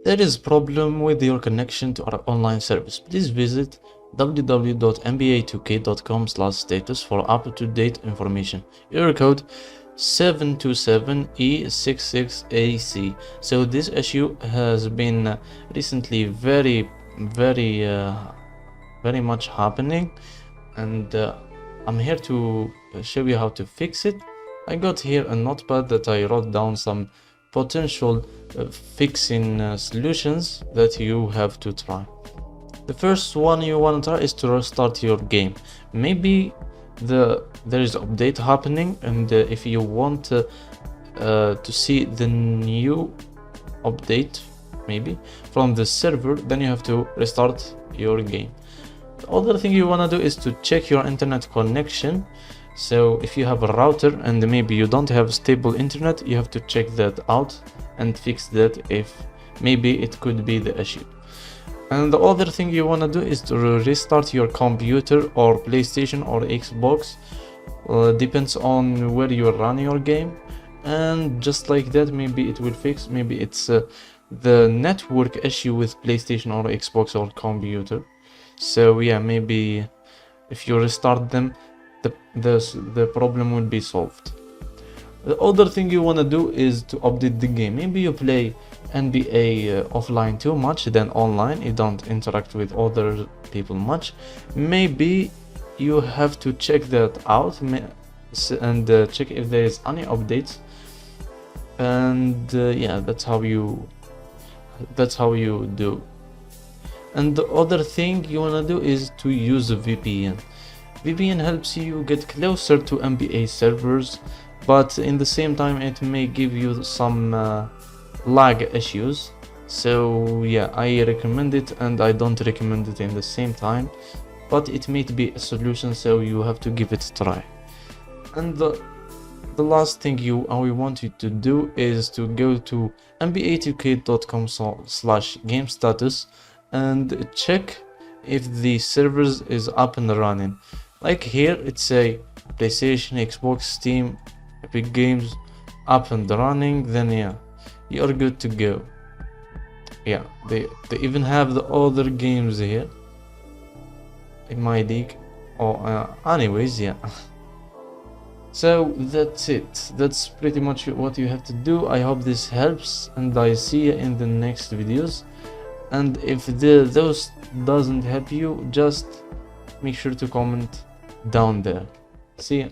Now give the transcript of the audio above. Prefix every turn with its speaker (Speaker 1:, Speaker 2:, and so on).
Speaker 1: There is problem with your connection to our online service. Please visit www.nba2k.com/status for up-to-date information. Error code 727e66ac. So this issue has been recently very much happening, and I'm here to show you how to fix it. I got here a notepad that I wrote down some potential fixing solutions that you have to try. The first one you want to try is to restart your game. Maybe there is update happening, and if you want to see the new update maybe from the server, then you have to restart your game. The other thing you want to do is to check your internet connection. So if you have a router and maybe you don't have stable internet, you have to check that out and fix that if maybe it could be the issue. And the other thing you want to do is to restart your computer or PlayStation or Xbox. Depends on where you run your game, and just like that maybe it will fix. Maybe it's the network issue with PlayStation or Xbox or computer. So yeah, maybe if you restart them, the problem will be solved. The other thing you want to do is to update the game. Maybe you play NBA offline too much than online. You don't interact with other people much. Maybe you have to check that out and check if there is any updates. And yeah, that's how you do. And the other thing you want to do is to use a VPN. VPN helps you get closer to NBA servers, but in the same time it may give you some lag issues. So yeah, I recommend it and I don't recommend it in the same time, but it may be a solution, so you have to give it a try. And the last thing we want you to do is to go to nba2k.com/game status and check if the servers is up and running. Like here it's a PlayStation, Xbox, Steam, Epic Games up and running, then yeah, you're good to go. Yeah, they even have the other games here in my league. Anyways, yeah. So that's it. That's pretty much what you have to do. I hope this helps, and I see you in the next videos. And if those doesn't help you, just make sure to comment down there. See ya.